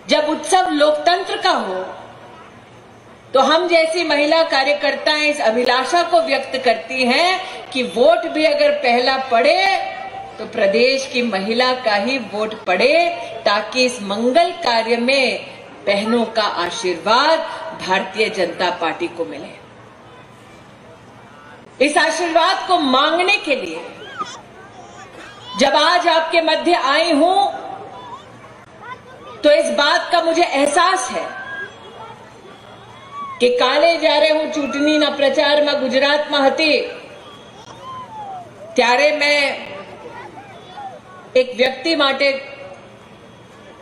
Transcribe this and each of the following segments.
जब उत्सव लोकतंत्र का हो तो हम जैसी महिला कार्यकर्ताएं इस अभिलाषा को व्यक्त करती हैं कि वोट भी अगर पहला पड़े तो प्रदेश की महिला का ही वोट पड़े, ताकि इस मंगल कार्य में बहनों का आशीर्वाद भारतीय जनता पार्टी को मिले। इस आशीर्वाद को मांगने के लिए जब आज आपके मध्य आई हूं तो इस बात का मुझे एहसास है कि काले जा रहे हूं चूंटनी ना प्रचार में गुजरात में हती त्यारे मैं एक व्यक्ति माटे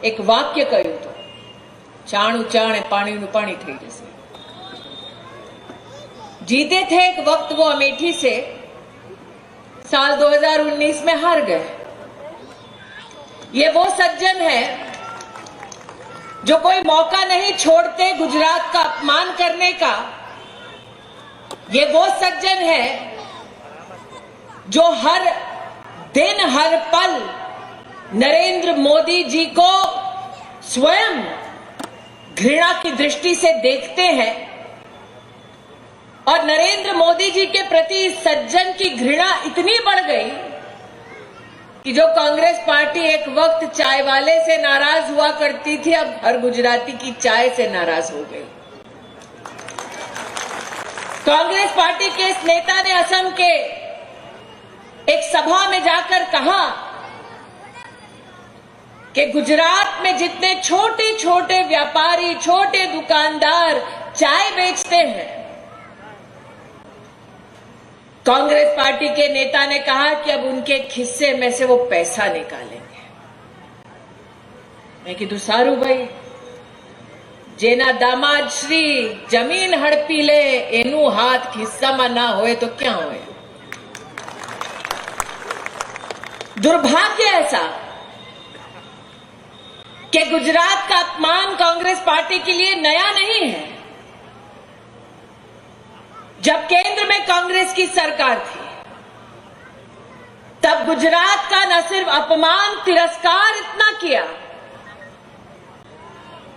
एक वाक्य कह્યું હતું, चाणू चाण पानी नु पानी થઈ જશે। जीते थे एक वक्त वो अमेठी से, साल 2019 में हार गए। ये वो सज्जन है जो कोई मौका नहीं छोड़ते गुजरात का अपमान करने का। ये वो सज्जन है जो हर दिन हर पल नरेंद्र मोदी जी को स्वयं घृणा की दृष्टि से देखते हैं और नरेंद्र मोदी जी के प्रति सज्जन की घृणा इतनी बढ़ गई कि जो कांग्रेस पार्टी एक वक्त चाय वाले से नाराज हुआ करती थी, अब हर गुजराती की चाय से नाराज हो गई। कांग्रेस पार्टी के इस नेता ने असम के एक सभा में जाकर कहा कि गुजरात में जितने छोटे छोटे व्यापारी, छोटे दुकानदार चाय बेचते हैं, कांग्रेस पार्टी के नेता ने कहा कि अब उनके खिस्से में से वो पैसा निकालेंगे। मैं कीधु सारू भाई, जेना दामाद श्री जमीन हड़पी ले एनु हाथ खिस्सा में ना होए तो क्या होए। दुर्भाग्य ऐसा कि गुजरात का अपमान कांग्रेस पार्टी के लिए नया नहीं है। जब केंद्र में कांग्रेस की सरकार थी तब गुजरात का न सिर्फ अपमान, तिरस्कार इतना किया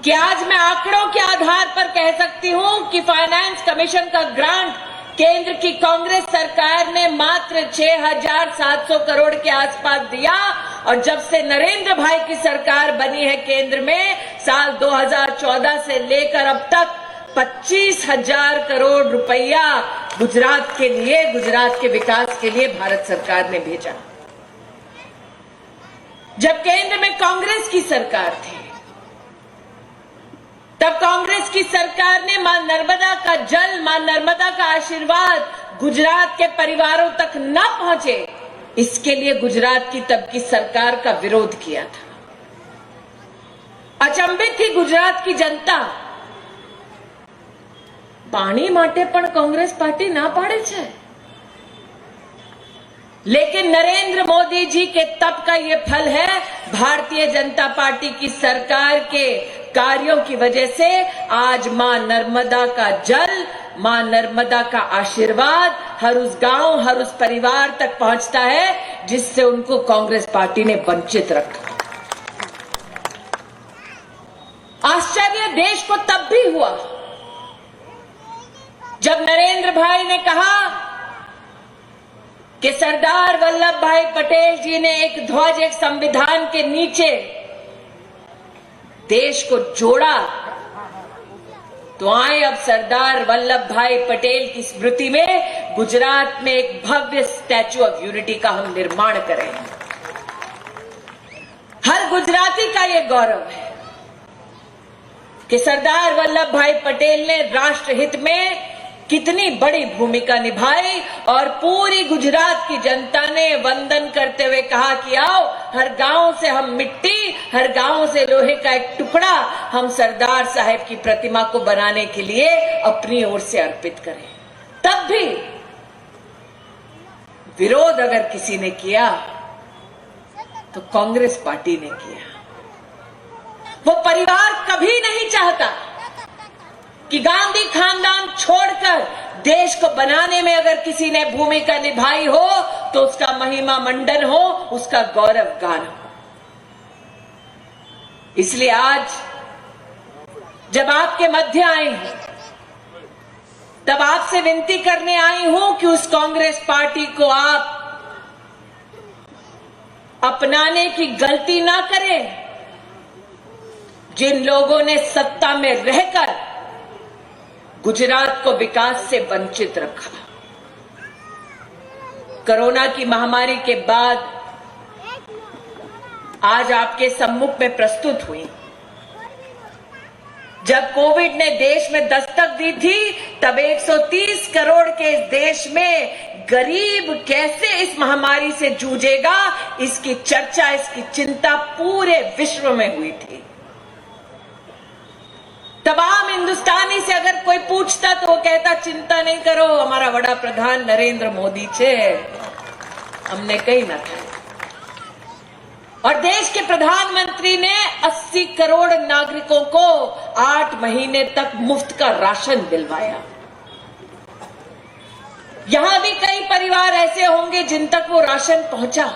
कि आज मैं आंकड़ों के आधार पर कह सकती हूं कि फाइनेंस कमीशन का ग्रांट केंद्र की कांग्रेस सरकार ने मात्र 6,700 करोड़ के आसपास दिया, और जब से नरेंद्र भाई की सरकार बनी है केंद्र में, साल 2014 से लेकर अब तक 25,000 करोड़ रुपया गुजरात के लिए, गुजरात के विकास के लिए भारत सरकार ने भेजा। जब केंद्र में कांग्रेस की सरकार थी तब कांग्रेस की सरकार ने मां नर्मदा का जल, मां नर्मदा का आशीर्वाद गुजरात के परिवारों तक न पहुंचे, इसके लिए गुजरात की तब की सरकार का विरोध किया था। अचंभित थी गुजरात की जनता। पानी माटे पण कांग्रेस पार्टी ना पाड़े छे, लेकिन नरेंद्र मोदी जी के तप का ये फल है। भारतीय जनता पार्टी की सरकार के कार्यों की वजह से आज मां नर्मदा का जल, मां नर्मदा का आशीर्वाद हर उस गांव, हर उस परिवार तक पहुंचता है जिससे उनको कांग्रेस पार्टी ने वंचित रखा। आश्चर्य देश को तब भी हुआ जब नरेंद्र भाई ने कहा कि सरदार वल्लभ भाई पटेल जी ने एक ध्वज, एक संविधान के नीचे देश को जोड़ा, तो आए अब सरदार वल्लभ भाई पटेल की स्मृति में गुजरात में एक भव्य स्टैच्यू ऑफ यूनिटी का हम निर्माण करें। हर गुजराती का यह गौरव है कि सरदार वल्लभ भाई पटेल ने राष्ट्र हित में कितनी बड़ी भूमिका निभाई, और पूरी गुजरात की जनता ने वंदन करते हुए कहा कि आओ हर गांव से हम मिट्टी, हर गांव से लोहे का एक टुकड़ा हम सरदार साहब की प्रतिमा को बनाने के लिए अपनी ओर से अर्पित करें। तब भी विरोध अगर किसी ने किया तो कांग्रेस पार्टी ने किया। वो परिवार कभी नहीं चाहता कि गांधी खानदान छोड़कर देश को बनाने में अगर किसी ने भूमिका निभाई हो तो उसका महिमा मंडन हो, उसका गौरव गान हो। इसलिए आज जब आपके मध्य आई हूं, तब आपसे विनती करने आई हूं कि उस कांग्रेस पार्टी को आप अपनाने की गलती ना करें जिन लोगों ने सत्ता में रहकर गुजरात को विकास से वंचित रखा। कोरोना की महामारी के बाद आज आपके सम्मुख में प्रस्तुत हुई। जब कोविड ने देश में दस्तक दी थी, तब 130 करोड़ के इस देश में गरीब कैसे इस महामारी से जूझेगा, इसकी चर्चा, इसकी चिंता पूरे विश्व में हुई थी। तमाम हिंदुस्तानी से अगर कोई पूछता तो वो कहता, चिंता नहीं करो, हमारा वड़ा प्रधान नरेंद्र मोदी छे, हमने कही ना था। और देश के प्रधानमंत्री ने 80 करोड़ नागरिकों को 8 महीने तक मुफ्त का राशन दिलवाया। यहां भी कई परिवार ऐसे होंगे जिन तक वो राशन पहुंचा।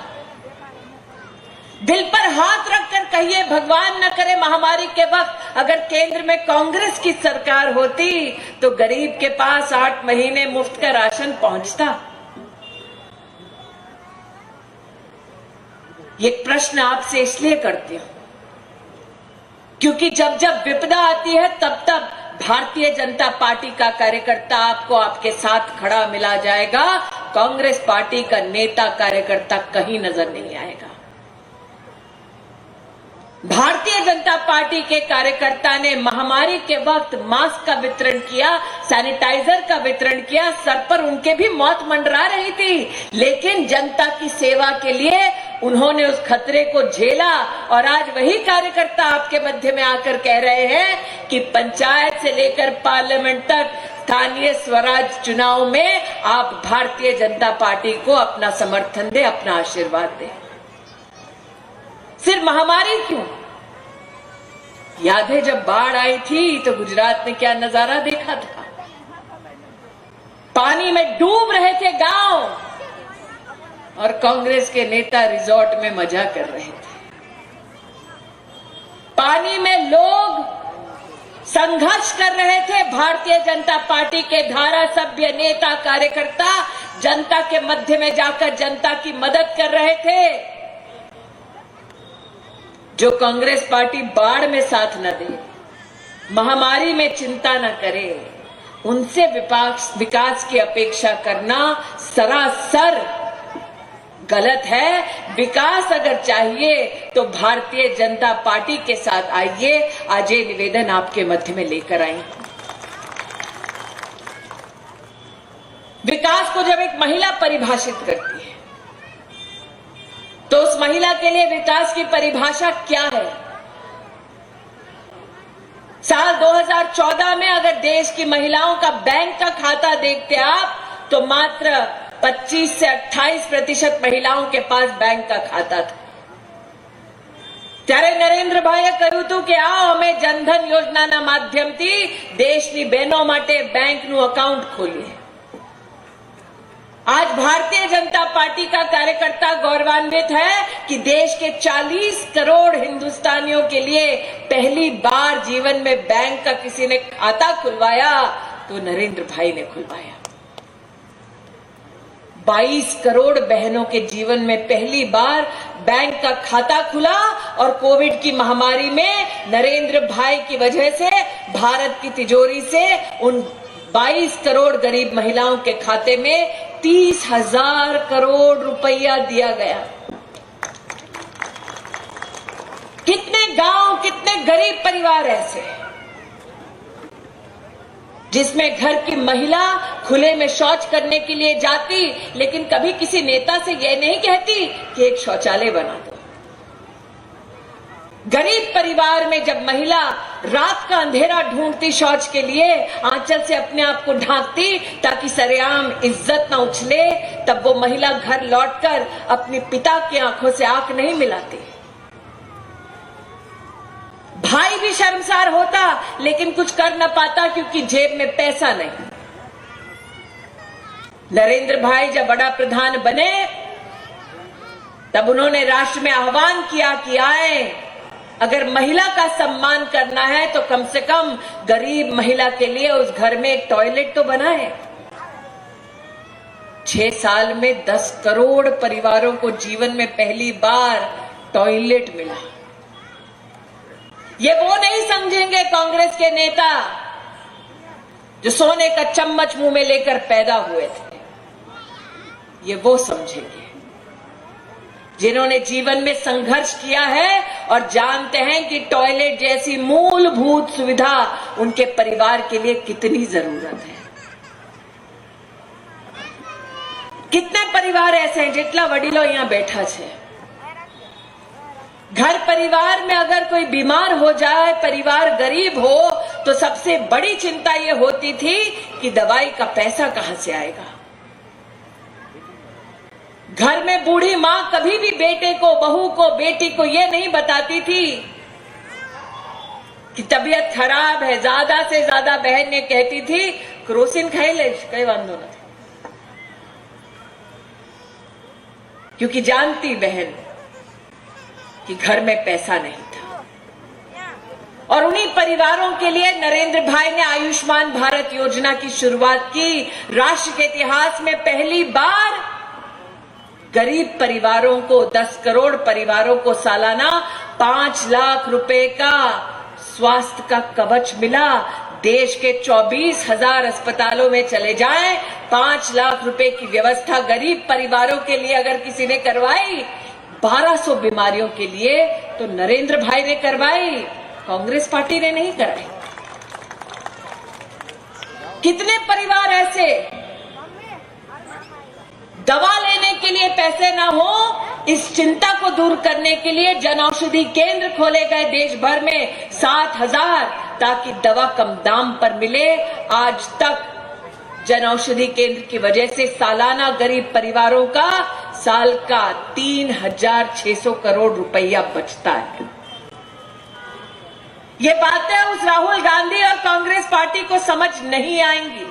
दिल पर हाथ रखकर कहिए, भगवान न करे महामारी के वक्त अगर केंद्र में कांग्रेस की सरकार होती तो गरीब के पास 8 महीने मुफ्त का राशन पहुंचता। ये प्रश्न आपसे इसलिए करती हूं क्योंकि जब जब विपदा आती है तब तब भारतीय जनता पार्टी का कार्यकर्ता आपको आपके साथ खड़ा मिला जाएगा। कांग्रेस पार्टी का नेता कार्यकर्ता कहीं नजर नहीं आएगा। भारतीय जनता पार्टी के कार्यकर्ता ने महामारी के वक्त मास्क का वितरण किया, सैनिटाइजर का वितरण किया, सर पर उनके भी मौत मंडरा रही थी, लेकिन जनता की सेवा के लिए उन्होंने उस खतरे को झेला। और आज वही कार्यकर्ता आपके मध्य में आकर कह रहे हैं कि पंचायत से लेकर पार्लियामेंट तक स्थानीय स्वराज चुनाव में आप भारतीय जनता पार्टी को अपना समर्थन दें, अपना आशीर्वाद दें। सिर्फ महामारी क्यों, याद है जब बाढ़ आई थी तो गुजरात में क्या नजारा देखा था। पानी में डूब रहे थे गांव और कांग्रेस के नेता रिजॉर्ट में मजा कर रहे थे। पानी में लोग संघर्ष कर रहे थे, भारतीय जनता पार्टी के धारासभ्य, नेता, कार्यकर्ता जनता के मध्य में जाकर जनता की मदद कर रहे थे। जो कांग्रेस पार्टी बाढ़ में साथ न दे, महामारी में चिंता न करे, उनसे विकास की अपेक्षा करना सरासर गलत है। विकास अगर चाहिए तो भारतीय जनता पार्टी के साथ आइए। आज ये निवेदन आपके मध्य में लेकर आई। विकास को जब एक महिला परिभाषित करती है तो उस महिला के लिए विकास की परिभाषा क्या है? साल 2014 में अगर देश की महिलाओं का बैंक का खाता देखते आप तो मात्र 25 से 28% महिलाओं के पास बैंक का खाता था। ત્યારે નરેન્દ્રભાઈએ કહ્યું હતું કે આ અમે જનધન યોજનાના માધ્યમથી દેશની બહેનો માટે બેંકનું અકાઉન્ટ ખોલીએ। आज भारतीय जनता पार्टी का कार्यकर्ता गौरवान्वित है कि देश के 40 करोड़ हिंदुस्तानियों के लिए पहली बार जीवन में बैंक का किसी ने खाता खुलवाया तो नरेंद्र भाई ने खुलवाया। 22 करोड़ बहनों के जीवन में पहली बार बैंक का खाता खुला और कोविड की महामारी में नरेंद्र भाई की वजह से भारत की तिजोरी से उन 22 करोड़ गरीब महिलाओं के खाते में 30,000 करोड़ रुपया दिया गया। कितने गांव, कितने गरीब परिवार ऐसे जिसमें घर की महिला खुले में शौच करने के लिए जाती लेकिन कभी किसी नेता से यह नहीं कहती कि एक शौचालय बना दो। गरीब परिवार में जब महिला रात का अंधेरा ढूंढती शौच के लिए, आंचल से अपने आप को ढांकती ताकि सरेआम इज्जत न उछले, तब वो महिला घर लौटकर अपने पिता की आंखों से आंख नहीं मिलाती। भाई भी शर्मसार होता लेकिन कुछ कर न पाता क्योंकि जेब में पैसा नहीं। नरेंद्र भाई जब बड़ा प्रधान बने तब उन्होंने राष्ट्र में आह्वान किया कि आए अगर महिला का सम्मान करना है तो कम से कम गरीब महिला के लिए उस घर में एक टॉयलेट तो बनाए। 6 साल में 10 करोड़ परिवारों को जीवन में पहली बार टॉयलेट मिला। ये वो नहीं समझेंगे कांग्रेस के नेता जो सोने का चम्मच मुंह में लेकर पैदा हुए थे। ये वो समझेंगे जिन्होंने जीवन में संघर्ष किया है और जानते हैं कि टॉयलेट जैसी मूलभूत सुविधा उनके परिवार के लिए कितनी जरूरत है। कितने परिवार ऐसे हैं जितला वडीलो यहां बैठा है, घर परिवार में अगर कोई बीमार हो जाए, परिवार गरीब हो, तो सबसे बड़ी चिंता यह होती थी कि दवाई का पैसा कहां से आएगा। घर में बूढ़ी मां कभी भी बेटे को, बहू को, बेटी को यह नहीं बताती थी कि तबीयत खराब है। ज्यादा से ज्यादा बहन ने कहती थी क्रोसिन खाई ले, कई वांधो नहीं, क्योंकि जानती बहन कि घर में पैसा नहीं था। और उन्हीं परिवारों के लिए नरेंद्र भाई ने आयुष्मान भारत योजना की शुरुआत की। राष्ट्र के इतिहास में पहली बार गरीब परिवारों को, 10 करोड़ परिवारों को सालाना 5 लाख रुपए का स्वास्थ्य का कवच मिला। देश के 24,000 अस्पतालों में चले जाएं, 5 लाख रुपए की व्यवस्था गरीब परिवारों के लिए अगर किसी ने करवाई, 1200 बीमारियों के लिए तो नरेंद्र भाई ने करवाई, कांग्रेस पार्टी ने नहीं कराई। कितने परिवार ऐसे दवा लेने के लिए पैसे ना हो, इस चिंता को दूर करने के लिए जन औषधि केंद्र खोले गए देश भर में 7,000, ताकि दवा कम दाम पर मिले। आज तक जन औषधि केंद्र की वजह से सालाना गरीब परिवारों का साल का 3,600 करोड़ रुपया बचता है। ये बातें उस राहुल गांधी और कांग्रेस पार्टी को समझ नहीं आएंगी,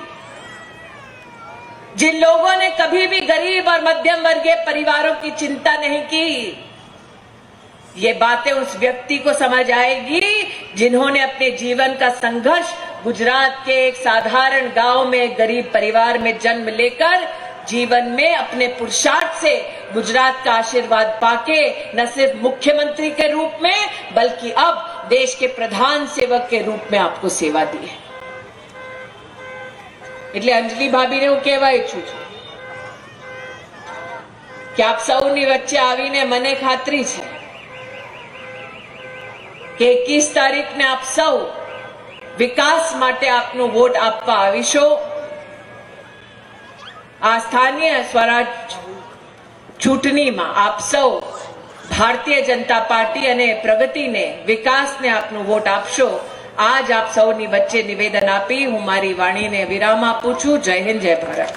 जिन लोगों ने कभी भी गरीब और मध्यम वर्गीय परिवारों की चिंता नहीं की। ये बातें उस व्यक्ति को समझ आएगी जिन्होंने अपने जीवन का संघर्ष गुजरात के एक साधारण गांव में गरीब परिवार में जन्म लेकर जीवन में अपने पुरुषार्थ से गुजरात का आशीर्वाद पाके न सिर्फ मुख्यमंत्री के रूप में बल्कि अब देश के प्रधान सेवक के रूप में आपको सेवा दी है। એટલે અંજલિ ભાભીને હું કહેવા ઈચ્છું છું કે આપ સૌની વચ્ચે આવીને મને ખાતરી છે કે 21 તારીખને આપ સૌ વિકાસ માટે આપનો વોટ આપવા આવીશો। આ સ્થાનીય સ્વરાજ ચૂંટણીમાં આપ સૌ ભારતીય जनता पार्टी અને પ્રગતિને વિકાસને આપનો વોટ આપશો। आज आप સૌની વચ્ચે નિવેદન આપી હું મારી વાણીને વિરામ આપું છું। જય હિન્દ, જય ભારત।